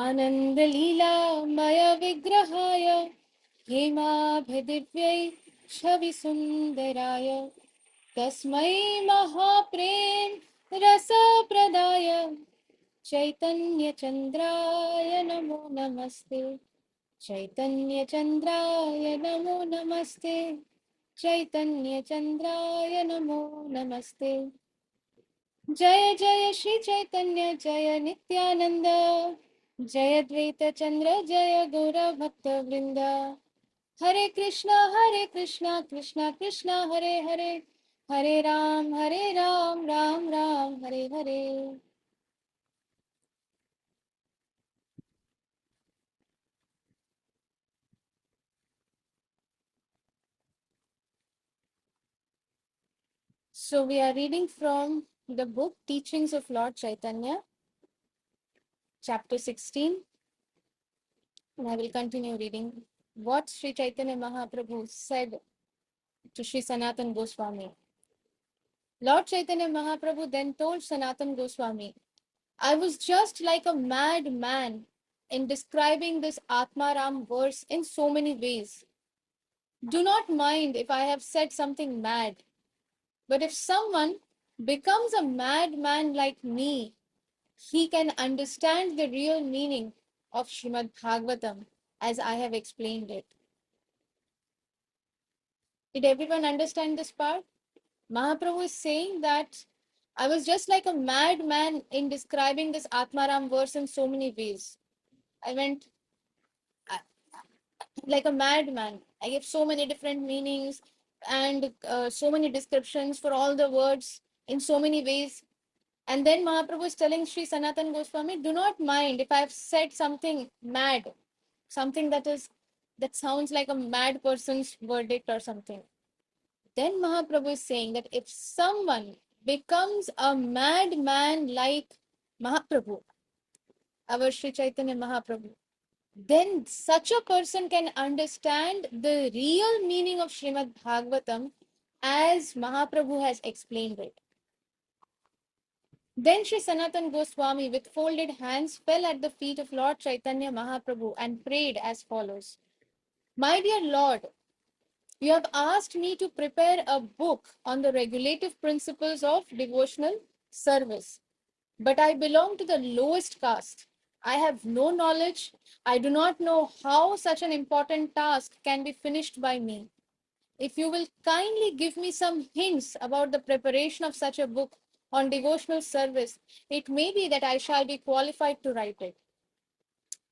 आनन्दलीलामय विग्रहाय हेमाभिदिव्यै छविसुन्दराय तस्मै महाप्रेम रसप्रदाय चैतन्यचन्द्राय नमो नमस्ते। चैतन्यचन्द्राय नमो नमस्ते। चैतन्यचन्द्राय नमो नमस्ते। जय जय श्री चैतन्य जय नित्यानंद। जय द्वैत चंद्र जय गौर भक्त वृंद। हरे कृष्णा कृष्णा कृष्णा हरे हरे, हरे Ram Ram Ram Hare Hare. So we are reading from the book Teachings of Lord Chaitanya, chapter 16, and I will continue reading what Sri Chaitanya Mahaprabhu said to Sri Sanatan Goswami. Lord Chaitanya Mahaprabhu then told Sanatan Goswami, I was just like a mad man in describing this Atmaram verse in so many ways. Do not mind if I have said something mad, but if someone becomes a madman like me, he can understand the real meaning of Srimad Bhagavatam as I have explained it. Did everyone understand this part? Mahaprabhu is saying that I was just like a madman in describing this Atmaram verse in so many ways. I went like a madman. I gave so many different meanings and so many descriptions for all the words in so many ways. And then Mahaprabhu is telling Sri Sanatan Goswami, do not mind if I've said something mad, something that sounds like a mad person's verdict or something. Then Mahaprabhu is saying that if someone becomes a madman like Mahaprabhu, our Sri Chaitanya Mahaprabhu, then such a person can understand the real meaning of Srimad Bhagavatam as Mahaprabhu has explained it. Then Sri Sanatan Goswami, with folded hands, fell at the feet of Lord Chaitanya Mahaprabhu and prayed as follows. My dear Lord, you have asked me to prepare a book on the regulative principles of devotional service, but I belong to the lowest caste. I have no knowledge. I do not know how such an important task can be finished by me. If you will kindly give me some hints about the preparation of such a book on devotional service, it may be that I shall be qualified to write it.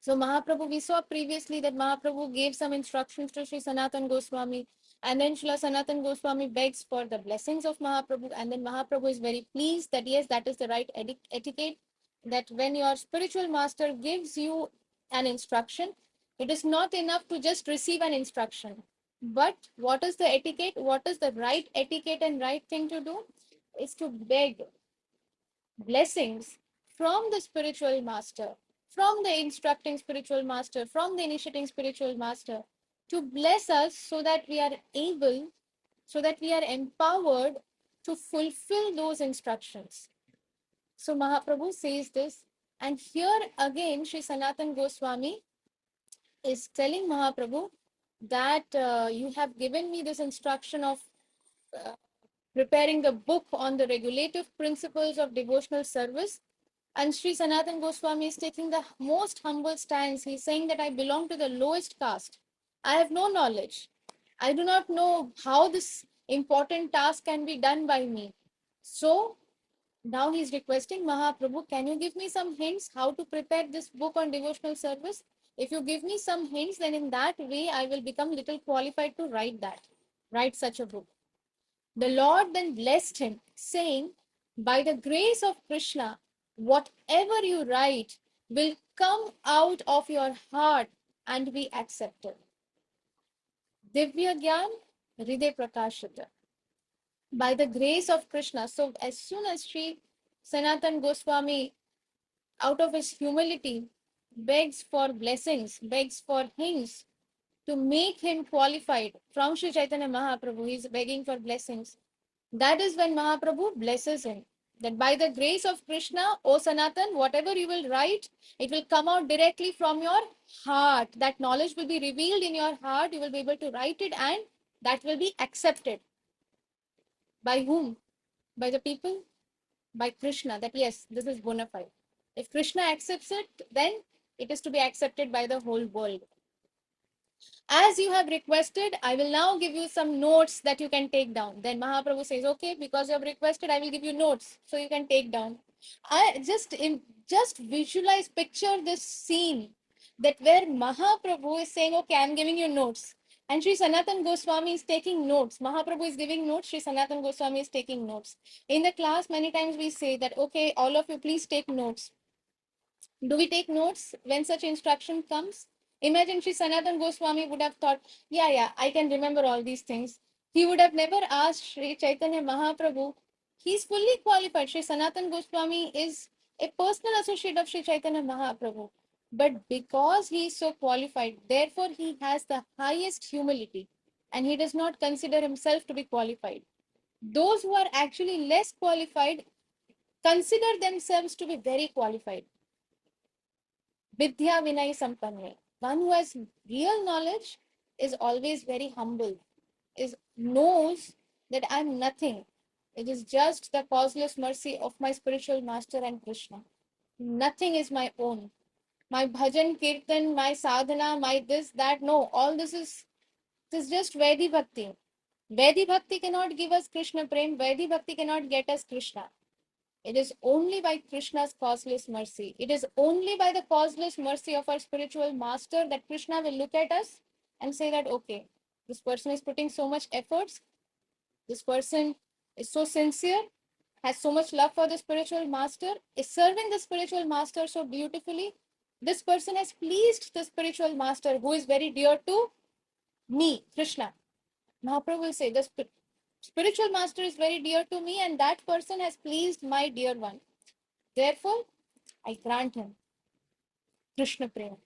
So Mahaprabhu, we saw previously that Mahaprabhu gave some instructions to Sri Sanatan Goswami, and then Srila Sanatan Goswami begs for the blessings of Mahaprabhu, and then Mahaprabhu is very pleased that yes, that is the right etiquette, that when your spiritual master gives you an instruction, it is not enough to just receive an instruction. But what is the etiquette? What is the right etiquette and right thing to do? Is to beg blessings from the spiritual master, from the instructing spiritual master, from the initiating spiritual master to bless us so that we are able, so that we are empowered to fulfill those instructions. So Mahaprabhu says this, and here again Sri Sanatan Goswami is telling Mahaprabhu that you have given me this instruction of uh, preparing the book on the regulative principles of devotional service. And Sri Sanatan Goswami is taking the most humble stance. He's saying that I belong to the lowest caste. I have no knowledge. I do not know how this important task can be done by me. So now he's requesting Mahaprabhu, can you give me some hints how to prepare this book on devotional service? If you give me some hints, then in that way I will become little qualified to write such a book. The Lord then blessed him, saying, by the grace of Krishna, whatever you write will come out of your heart and be accepted. Divya Gyan Hriday Prakashita. By the grace of Krishna. So as soon as Sri Sanatan Goswami, out of his humility, begs for blessings, begs for hints to make him qualified from Sri Chaitanya Mahaprabhu, he is begging for blessings. That is when Mahaprabhu blesses him. That by the grace of Krishna, O Sanatan, whatever you will write, it will come out directly from your heart. That knowledge will be revealed in your heart. You will be able to write it, and that will be accepted. By whom? By the people? By Krishna. That yes, this is bona fide. If Krishna accepts it, then it is to be accepted by the whole world. As you have requested, I will now give you some notes that you can take down. Then Mahaprabhu says, okay, because you have requested, I will give you notes so you can take down. I just visualize, picture this scene that where Mahaprabhu is saying, okay, I'm giving you notes. And Sri Sanatan Goswami is taking notes. Mahaprabhu is giving notes. Sri Sanatan Goswami is taking notes. In the class, many times we say that, okay, all of you, please take notes. Do we take notes when such instruction comes? Imagine Sri Sanatan Goswami would have thought, yeah, I can remember all these things. He would have never asked Sri Chaitanya Mahaprabhu. He's fully qualified. Sri Sanatan Goswami is a personal associate of Sri Chaitanya Mahaprabhu. But because he is so qualified, therefore he has the highest humility and he does not consider himself to be qualified. Those who are actually less qualified consider themselves to be very qualified. Vidya Vinay Sampanne. One who has real knowledge is always very humble, is knows that I'm nothing. It is just the causeless mercy of my spiritual master and Krishna. Nothing is my own. My bhajan, kirtan, my sadhana, my this, that, no, all this is just Vaidhi Bhakti. Vaidhi Bhakti cannot give us Krishna Prem. Vaidhi Bhakti cannot get us Krishna. It is only by Krishna's causeless mercy. It is only by the causeless mercy of our spiritual master that Krishna will look at us and say that, okay, this person is putting so much efforts. This person is so sincere, has so much love for the spiritual master, is serving the spiritual master so beautifully. This person has pleased the spiritual master who is very dear to me, Krishna. Mahaprabhu will say, the spiritual master is very dear to me and that person has pleased my dear one. Therefore, I grant him Krishna Prema.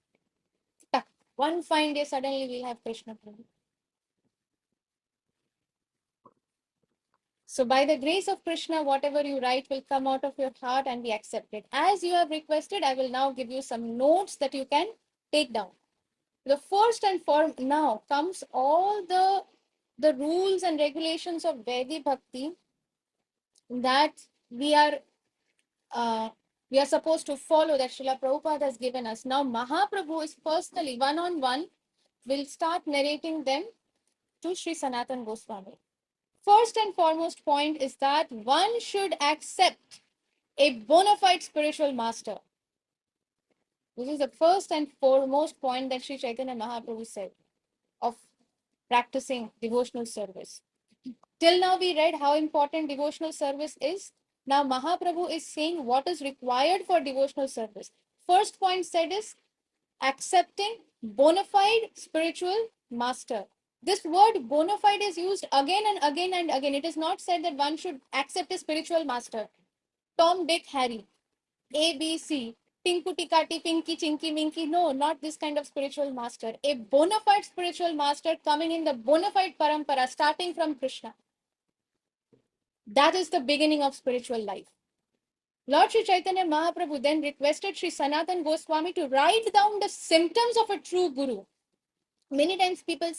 Tak. One fine day, suddenly we'll have Krishna Prema. So, by the grace of Krishna, whatever you write will come out of your heart and be accepted. As you have requested, I will now give you some notes that you can take down. The first and foremost, now comes all the rules and regulations of Vaidhi Bhakti that we are supposed to follow, that Srila Prabhupada has given us. Now, Mahaprabhu is personally, one-on-one, will start narrating them to Sri Sanatan Goswami. First and foremost point is that one should accept a bona fide spiritual master. This is the first and foremost point that Sri Chaitanya Mahaprabhu said of practicing devotional service. Till now we read how important devotional service is. Now Mahaprabhu is saying what is required for devotional service. First point said is accepting bona fide spiritual master. This word bona fide is used again and again and again. It is not said that one should accept a spiritual master. Tom, Dick, Harry, A, B, C, Tinku, Tikati, Pinky, Chinky, Minky. No, not this kind of spiritual master. A bona fide spiritual master coming in the bona fide parampara, starting from Krishna. That is the beginning of spiritual life. Lord Sri Chaitanya Mahaprabhu then requested Sri Sanatan Goswami to write down the symptoms of a true guru. Many times people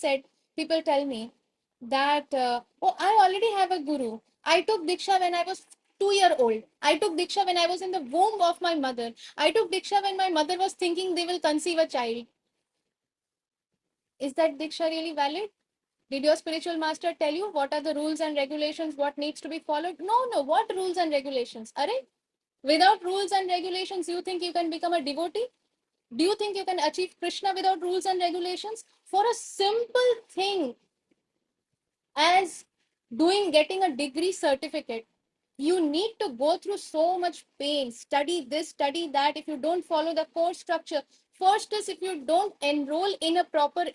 tell me that, oh, I already have a guru. I took Diksha when I was 2 years old. I took Diksha when I was in the womb of my mother. I took Diksha when my mother was thinking they will conceive a child. Is that Diksha really valid? Did your spiritual master tell you what are the rules and regulations, what needs to be followed? No. What rules and regulations? Are without rules and regulations, you think you can become a devotee? Do you think you can achieve Krishna without rules and regulations? For a simple thing as getting a degree certificate, you need to go through so much pain, study this, study that. If you don't follow the course structure, first is if you don't enroll in a proper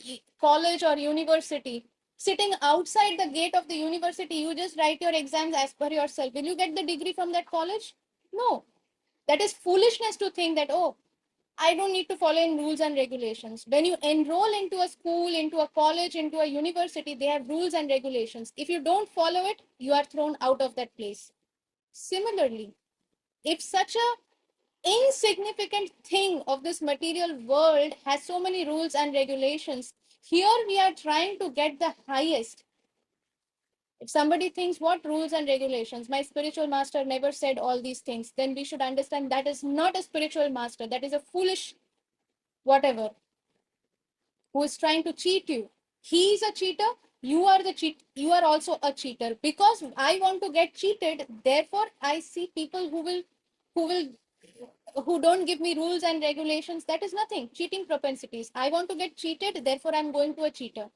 college or university, sitting outside the gate of the university, you just write your exams as per yourself. Will you get the degree from that college? No. That is foolishness to think that, oh, I don't need to follow in rules and regulations. When you enroll into a school, into a college, into a university, they have rules and regulations. If you don't follow it, you are thrown out of that place. Similarly, if such a insignificant thing of this material world has so many rules and regulations, here we are trying to get the highest. If somebody thinks, what rules and regulations, my spiritual master never said all these things, then we should understand that is not a spiritual master, that is a foolish whatever who is trying to cheat you. He is a cheater, you are the cheat, you are also a cheater. Because I want to get cheated, therefore I see people who will who don't give me rules and regulations. That is nothing. Cheating propensities. I want to get cheated, therefore I'm going to a cheater.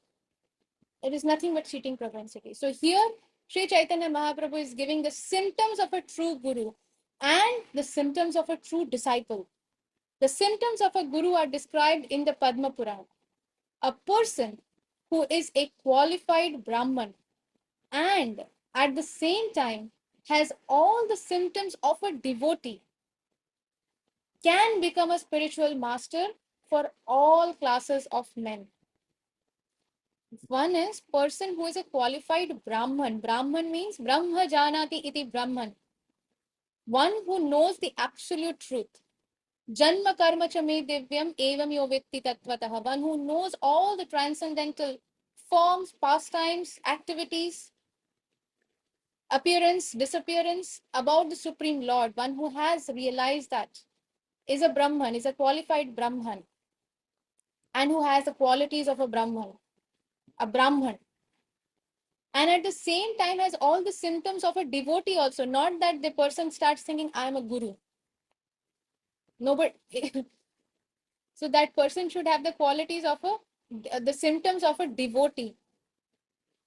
It is nothing but cheating propensity. So here, Sri Chaitanya Mahaprabhu is giving the symptoms of a true guru and the symptoms of a true disciple. The symptoms of a guru are described in the Padma Purana. A person who is a qualified Brahman and at the same time has all the symptoms of a devotee can become a spiritual master for all classes of men. One is person who is a qualified Brahman. Brahman means Brahma Janati iti Brahman. One who knows the absolute truth. Janma karma cha me divyam evam yo vitti tattvataha. One who knows all the transcendental forms, pastimes, activities, appearance, disappearance about the Supreme Lord. One who has realized that is a Brahman, is a qualified Brahman, and who has the qualities of a Brahman. And at the same time has all the symptoms of a devotee also. Not that the person starts thinking, I am a guru. No, but so that person should have the qualities of the symptoms of a devotee.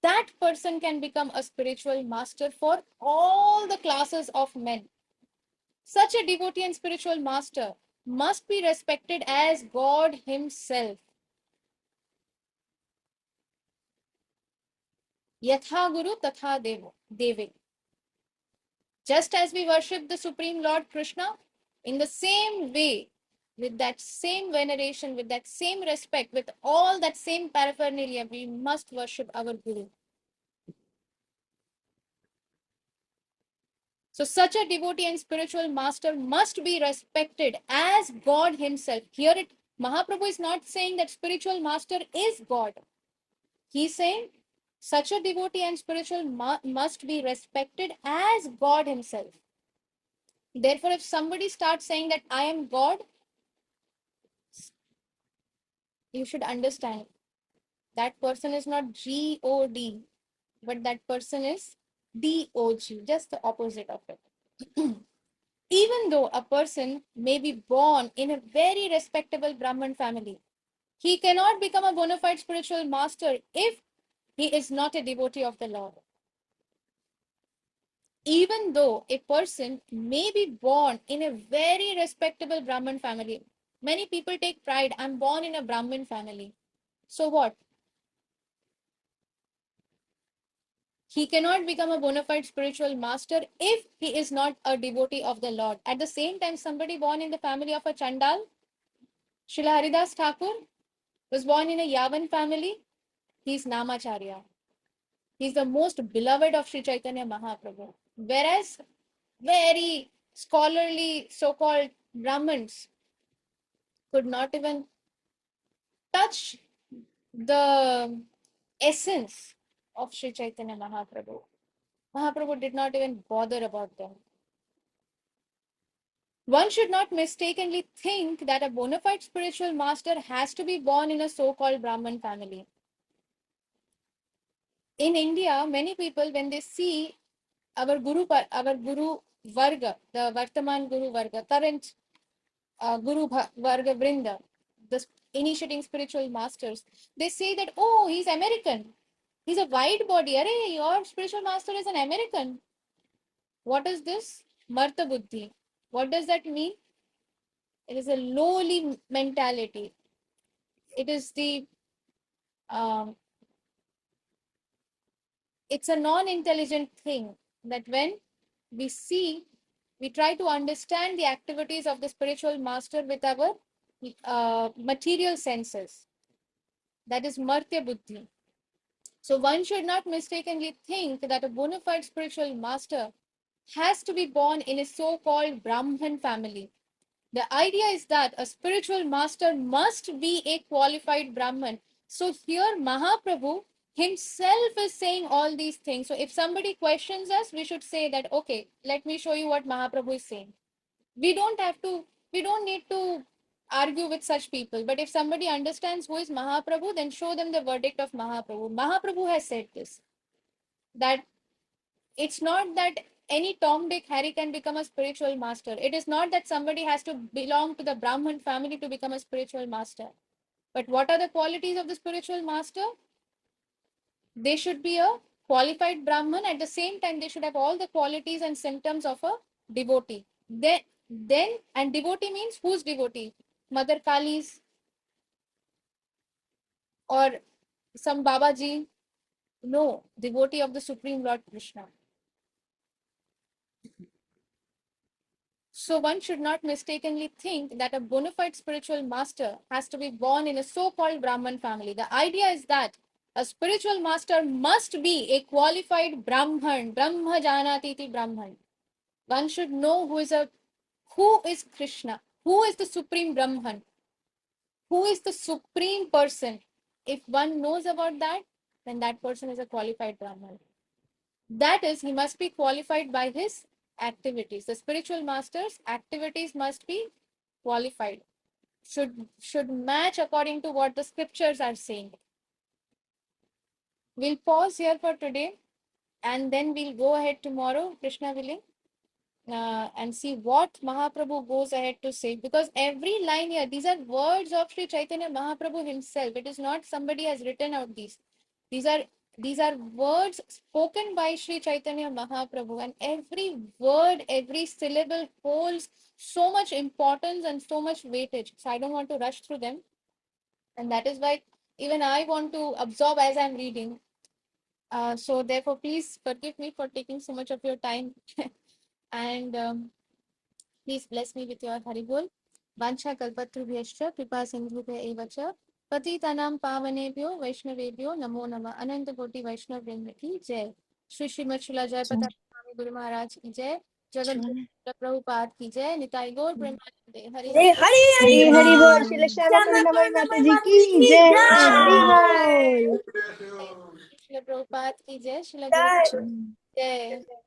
That person can become a spiritual master for all the classes of men. Such a devotee and spiritual master must be respected as God Himself. Yatha Guru Tatha Deve. Just as we worship the Supreme Lord Krishna, in the same way, with that same veneration, with that same respect, with all that same paraphernalia, we must worship our Guru. So, such a devotee and spiritual master must be respected as God Himself. Here, Mahaprabhu is not saying that spiritual master is God. He's saying such a devotee and spiritual must be respected as God Himself. Therefore, if somebody starts saying that I am God, you should understand that person is not God, but that person is Dog, just the opposite of it. Even though a person may be born in a very respectable Brahman family, he cannot become a bona fide spiritual master if he is not a devotee of the Lord. Even though a person may be born in a very respectable Brahman family, many people take pride, I'm born in a Brahmin family. So what? He cannot become a bona fide spiritual master if he is not a devotee of the Lord. At the same time, somebody born in the family of a Chandal, Srila Haridas Thakur, was born in a Yavan family. He's Namacharya. He's the most beloved of Sri Chaitanya Mahaprabhu. Whereas very scholarly so-called Brahmins could not even touch the essence of Sri Chaitanya Mahaprabhu. Mahaprabhu did not even bother about them. One should not mistakenly think that a bona fide spiritual master has to be born in a so-called Brahman family. In India, many people, when they see our Guru Varga, the Vartaman Guru Varga, current Guru Varga Vrinda, the initiating spiritual masters, they say that, oh, he's American. He's a wide body. Arey, your spiritual master is an American. What is this? Marta Buddhi. What does that mean? It is a lowly mentality. It is um, it's a non-intelligent thing that when we try to understand the activities of the spiritual master with our material senses. That is Martya Buddhi. So one should not mistakenly think that a bona fide spiritual master has to be born in a so-called Brahman family. The idea is that a spiritual master must be a qualified Brahman. So here Mahaprabhu himself is saying all these things. So if somebody questions us, we should say that, okay, let me show you what Mahaprabhu is saying. We don't have to, we don't need to argue with such people. But if somebody understands who is Mahaprabhu, then show them the verdict of Mahaprabhu. Mahaprabhu has said this, that it's not that any Tom, Dick, Harry can become a spiritual master. It is not that somebody has to belong to the Brahman family to become a spiritual master. But what are the qualities of the spiritual master? They should be a qualified Brahman. At the same time, they should have all the qualities and symptoms of a devotee. Then, and devotee means whose devotee? Mother Kali's or some Babaji? No, devotee of the Supreme Lord Krishna. So one should not mistakenly think that a bona fide spiritual master has to be born in a so-called Brahman family. The idea is that a spiritual master must be a qualified Brahman, Brahma Janatiti Brahman. One should know who is Krishna, who is the supreme Brahman, who is the supreme person. If one knows about that, then that person is a qualified Brahman. That is, he must be qualified by his activities. The spiritual master's activities must be qualified, should match according to what the scriptures are saying. We'll pause here for today, and then we'll go ahead tomorrow, Krishna willing, and see what Mahaprabhu goes ahead to say. Because every line here, these are words of Sri Chaitanya Mahaprabhu himself. It is not somebody has written out these. These are these are words spoken by Sri Chaitanya Mahaprabhu, and every word, every syllable holds so much importance and so much weightage. So I don't want to rush through them, and that is why even I want to absorb as I'm reading. So therefore, please forgive me for taking so much of your time, and please bless me with your Haribol. Vancha kalpatrubhyascha kripa sindhubhya eva cha पतितानां पावनेभ्यो वैष्णवेभ्यो नमो नमः अनंत कोटि वैष्णव वृंद की जय। श्री श्रीमद शिला जयपताक स्वामी गुरु महाराज की जय। जगत गुरु प्रभुपाद की जय। निताई गौर प्रेमानंदे हरि हरे हरि हरी हरि हरी बोल बोल। श्री श्यामा श्यामा पूर्णिमा पूर्णिमा माता जी माता की की जय। हरी जय। बोल। श्रील प्रभुपाद की जय। श्रील गुरु जय। जय।